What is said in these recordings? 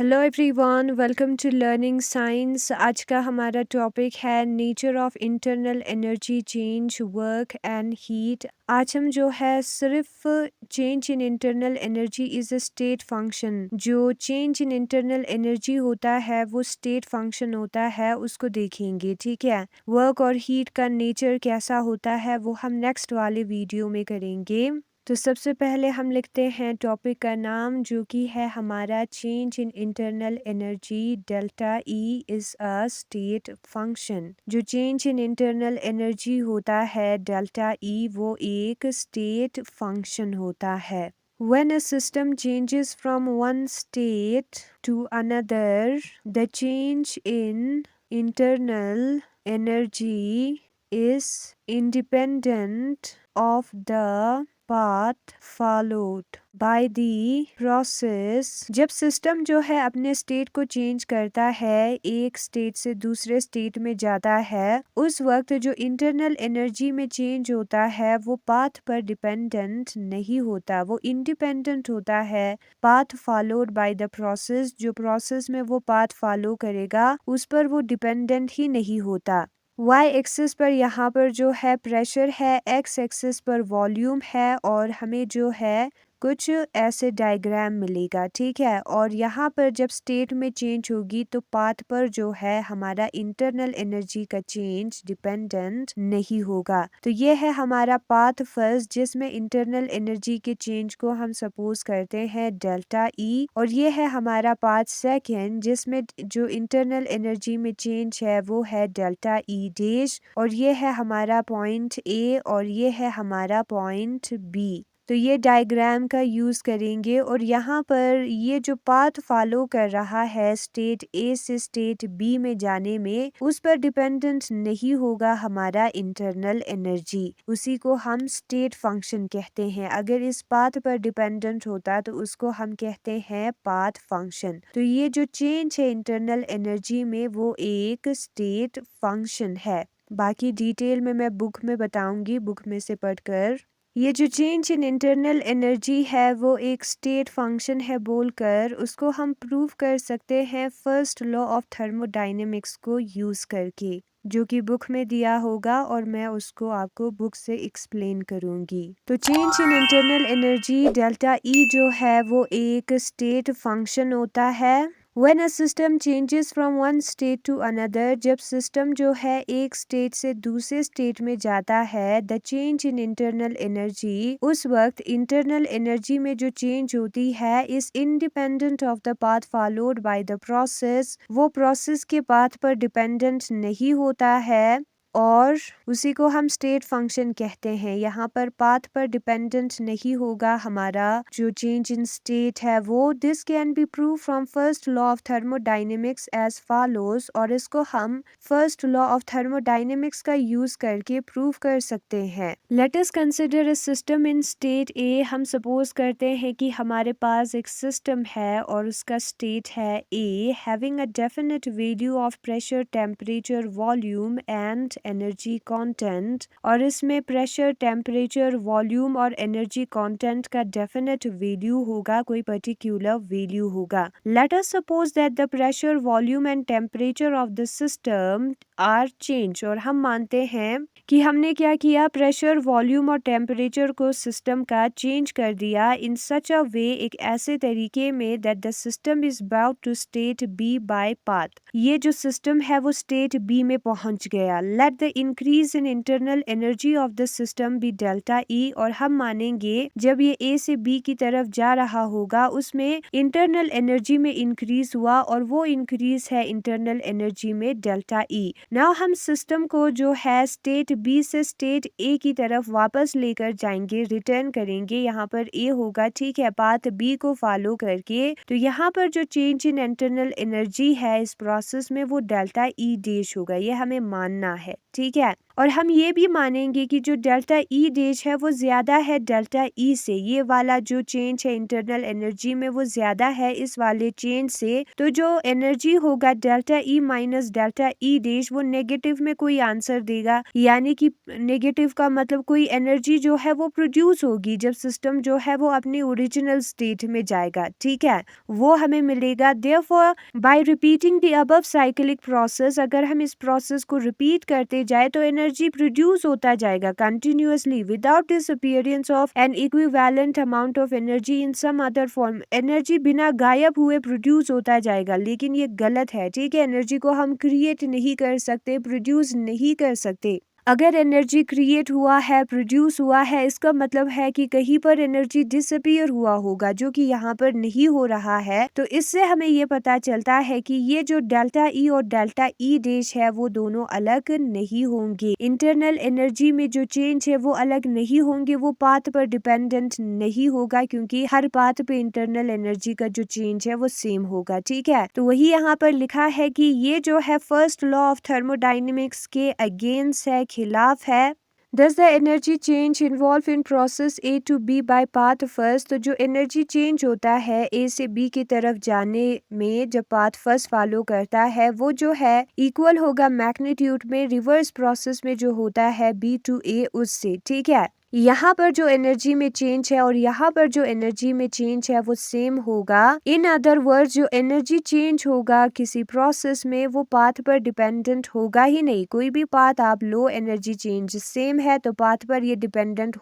Hello everyone, welcome to learning science. आज का हमारा टॉपिक है nature of internal energy change, work and heat. आज हम जो है सिर्फ change in internal energy is a state function, जो चेंज इन इंटरनल एनर्जी होता है वो स्टेट फंक्शन होता है, उसको देखेंगे। ठीक है, वर्क और हीट का नेचर कैसा होता है वो हम नेक्स्ट वाले वीडियो में करेंगे। तो सबसे पहले हम लिखते हैं टॉपिक का नाम, जो कि है हमारा change in internal energy. Delta E is a state function. जो चेंज इन इंटरनल एनर्जी होता है डेल्टा ई, वो एक स्टेट फंक्शन होता है। When a system changes from one state to another, the change in internal energy is independent of the path followed by the process। जब system जो है अपने स्टेट को चेंज करता है, एक स्टेट से दूसरे स्टेट में जाता है, उस वक्त जो इंटरनल एनर्जी में चेंज होता है वो पाथ पर डिपेंडेंट नहीं होता, वो इंडिपेंडेंट होता है path followed by the process. जो प्रोसेस में वो पाथ फॉलो करेगा उस पर वो डिपेंडेंट ही नहीं होता। वाई एक्सिस पर यहाँ पर जो है प्रेशर है, एक्स एक्सिस पर वॉल्यूम है, और हमें जो है कुछ ऐसे डायग्राम मिलेगा। ठीक है, और यहाँ पर जब स्टेट में चेंज होगी तो पाथ पर जो है हमारा इंटरनल एनर्जी का चेंज डिपेंडेंट नहीं होगा। तो ये है हमारा पाथ फर्स्ट, जिसमें इंटरनल एनर्जी के चेंज को हम सपोज करते हैं डेल्टा ई, और ये है हमारा पाथ सेकेंड, जिसमें जो इंटरनल एनर्जी में चेंज है वो है डेल्टा ई डैश, और ये है हमारा पॉइंट ए और ये है हमारा पॉइंट बी। तो ये डायग्राम का यूज़ करेंगे, और यहाँ पर ये जो पाथ फॉलो कर रहा है स्टेट ए से स्टेट बी में जाने में, उस पर डिपेंडेंट नहीं होगा हमारा इंटरनल एनर्जी, उसी को हम स्टेट फंक्शन कहते हैं। अगर इस पाथ पर डिपेंडेंट होता तो उसको हम कहते हैं पाथ फंक्शन। तो ये जो चेंज है इंटरनल एनर्जी में वो एक स्टेट फंक्शन है। बाकी डिटेल में मैं बुक में बताऊंगी, बुक में से पढ़कर। ये जो चेंज इन इंटरनल एनर्जी है वो एक स्टेट फंक्शन है बोलकर उसको हम प्रूव कर सकते हैं फर्स्ट लॉ ऑफ थर्मोडायनेमिक्स को यूज़ करके, जो कि बुक में दिया होगा और मैं उसको आपको बुक से एक्सप्लेन करूंगी। तो change in internal energy delta E जो है वो एक स्टेट फंक्शन होता है। When a system changes from one state to another, जब सिस्टम जो है एक स्टेट से दूसरे स्टेट में जाता है, the change in internal energy, उस वक्त इंटरनल एनर्जी में जो चेंज होती है is independent of the path followed by the process, वो प्रोसेस के पाथ पर डिपेंडेंट नहीं होता है, और उसी को हम स्टेट फंक्शन कहते हैं। यहाँ पर पाथ पर डिपेंडेंट नहीं होगा हमारा जो चेंज इन स्टेट है वो। This can be prove from first law of thermodynamics as follows, और इसको हम फर्स्ट लॉ ऑफ थर्मोडायनेमिक्स का यूज करके प्रूव कर सकते हैं। Let us consider a system in state A. हम सपोज करते हैं कि हमारे पास एक सिस्टम है और उसका स्टेट है A, having a definite value of pressure, temperature, volume and energy content, और इसमें प्रेशर, टेम्परेचर, वॉल्यूम और एनर्जी कंटेंट का डेफिनेट वैल्यू होगा, कोई पर्टिकुलर वैल्यू होगा। Let us suppose that the pressure, volume and temperature of the system are change, और हम मानते हैं कि हमने क्या किया, प्रेशर, वॉल्यूम और टेम्परेचर को सिस्टम का चेंज कर दिया इन सच अ वे, एक ऐसे तरीके में that the system is about to state B by path, ये जो सिस्टम है वो स्टेट बी में पहुंच गया। Let the increase in internal energy of the system be delta E, और हम मानेंगे जब ये ए से बी की तरफ जा रहा होगा उसमें इंटरनल एनर्जी में इंक्रीज हुआ, और वो इंक्रीज है इंटरनल एनर्जी में डेल्टा ई। नाउ हम सिस्टम को जो है स्टेट बी से स्टेट ए की तरफ वापस लेकर जाएंगे, रिटर्न करेंगे। यहाँ पर ए होगा, ठीक है, पाथ बी को फॉलो करके। तो यहाँ पर जो चेंज इन इंटरनल एनर्जी है इस प्रोसेस में वो डेल्टा ई डैश होगा, ये हमें मानना है। ठीक है, और हम ये भी मानेंगे कि जो डेल्टा ई डैश है वो ज़्यादा है डेल्टा ई से, ये वाला जो चेंज है इंटरनल एनर्जी में वो ज़्यादा है इस वाले चेंज से, तो जो एनर्जी होगा delta E minus delta E dash वो नेगेटिव में कोई आंसर देगा, यानी कि नेगेटिव का मतलब कोई एनर्जी जो है वो प्रोड्यूस होगी जब सिस्टम जो है वो अपने ओरिजिनल स्टेट में जाएगा, ठीक है, वो हमें मिलेगा। Therefore by repeating the above cyclic process, अगर हम इस प्रोसेस को रिपीट करते जाए तो एनर्जी प्रोड्यूस होता जाएगा continuously without disappearance of an equivalent amount of energy in some other form. Energy बिना गायब हुए प्रोड्यूस होता जाएगा, लेकिन ये गलत है, ठीक है, एनर्जी को हम क्रिएट नहीं कर सकते, प्रोड्यूस नहीं कर सकते। अगर एनर्जी क्रिएट हुआ है, प्रोड्यूस हुआ है, इसका मतलब है कि कहीं पर एनर्जी डिसअपीयर हुआ होगा, जो कि यहाँ पर नहीं हो रहा है। तो इससे हमें ये पता चलता है कि ये जो डेल्टा ई और डेल्टा ई डैश है वो दोनों अलग नहीं होंगे। इंटरनल एनर्जी में जो चेंज है वो अलग नहीं होंगे, वो पाथ पर डिपेंडेंट नहीं होगा, क्योंकि हर पाथ पे इंटरनल एनर्जी का जो चेंज है वो सेम होगा, ठीक है। तो वही यहाँ पर लिखा है कि ये जो है फर्स्ट लॉ ऑफ थर्मोडाइनमिक्स के अगेंस्ट है, खिलाफ है। Does the energy change involve in process A to B by path first? तो जो एनर्जी चेंज होता है A से B की तरफ जाने में जब पाथ फर्स्ट फॉलो करता है वो जो है इक्वल होगा मैग्नीट्यूड में रिवर्स प्रोसेस में जो होता है B to A उससे, ठीक है। यहाँ पर जो एनर्जी में चेंज है और यहाँ पर जो एनर्जी में चेंज है वो सेम होगा। इन अदर वर्ड्स जो एनर्जी चेंज होगा किसी प्रोसेस में वो पाथ पर डिपेंडेंट होगा ही नहीं। कोई भी पाथ आप लो, एनर्जी चेंज सेम है तो पाथ पर ये डिपेंडेंट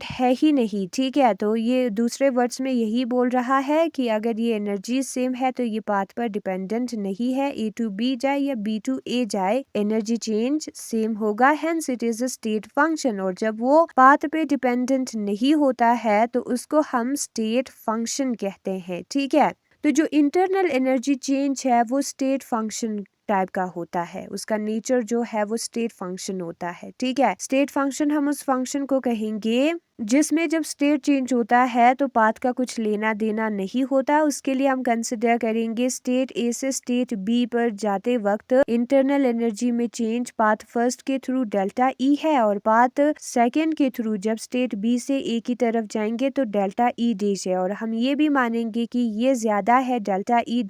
है ही नहीं, ठीक है। तो ये दूसरे वर्ड्स में यही बोल रहा है कि अगर ये एनर्जी सेम है तो ये पाथ पर डिपेंडेंट नहीं है, ए टू बी जाए या बी टू ए जाए, एनर्जी चेंज सेम होगा, hence it is a state function. और जब वो पाथ पे डिपेंडेंट नहीं होता है तो उसको हम स्टेट फंक्शन कहते हैं, ठीक है। तो जो इंटरनल एनर्जी चेंज है वो स्टेट फंक्शन टाइप का होता है, उसका नेचर जो है वो स्टेट फंक्शन होता है, ठीक है। स्टेट फंक्शन हम उस फंक्शन को कहेंगे जिसमें जब स्टेट चेंज होता है तो पाथ का कुछ लेना देना नहीं होता। उसके लिए हम कंसिडर करेंगे स्टेट ए से स्टेट बी पर जाते वक्त इंटरनल एनर्जी में चेंज पाथ फर्स्ट के थ्रू डेल्टा ई है और पाथ सेकेंड के थ्रू जब स्टेट बी से ए की तरफ जाएंगे तो डेल्टा ई डैश है। और हम ये भी मानेंगे कि ये ज्यादा है डेल्टा ई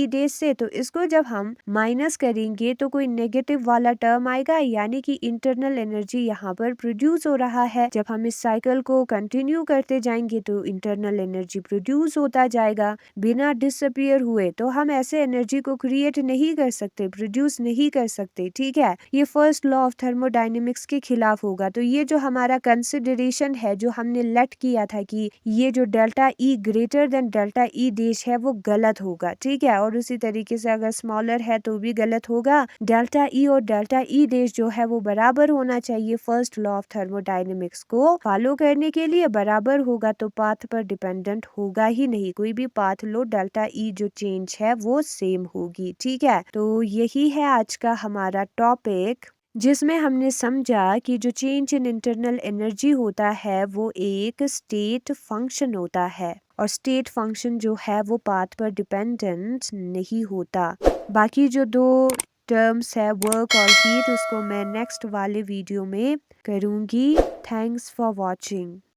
डैश से, तो इसको जब हम माइनस करेंगे तो कोई नेगेटिव वाला टर्म आएगा, यानी कि इंटरनल एनर्जी यहाँ पर प्रोड्यूस हो रहा है। जब हम इस साइकिल को कंटिन्यू करते जाएंगे तो इंटरनल एनर्जी प्रोड्यूस होता जाएगा बिना डिसअपीयर हुए। तो हम ऐसे एनर्जी को क्रिएट नहीं कर सकते, प्रोड्यूस नहीं कर सकते, ठीक है। ये फर्स्ट लॉ ऑफ थर्मोडायनेमिक्स के खिलाफ होगा। तो ये जो हमारा कंसिडरेशन है जो हमने लेट किया था कि ये जो delta E greater than delta E dash है वो गलत होगा, ठीक है। और उसी तरीके से अगर स्मॉलर है तो भी गलत होगा। डेल्टा ई और डेल्टा ई डैश जो है वो बराबर होना चाहिए, फर्स्ट लॉ ऑफ थर्मोडायनेमिक्स को फॉलो करने के लिए बराबर होगा, तो पाथ पर डिपेंडेंट होगा ही नहीं। कोई भी पाथ लो, डेल्टा ई जो चेंज है वो सेम होगी, ठीक है। तो यही है आज का हमारा टॉपिक, जिसमें हमने समझा कि जो चेंज इन इंटरनल एनर्जी होता है वो एक स्टेट फंक्शन होता है और स्टेट फंक्शन जो है वो पाथ पर डिपेंडेंट नहीं होता। बाकी जो दो टर्म्स है वर्क और हीट उसको मैं नेक्स्ट वाले वीडियो में करूँगी। Thanks for watching.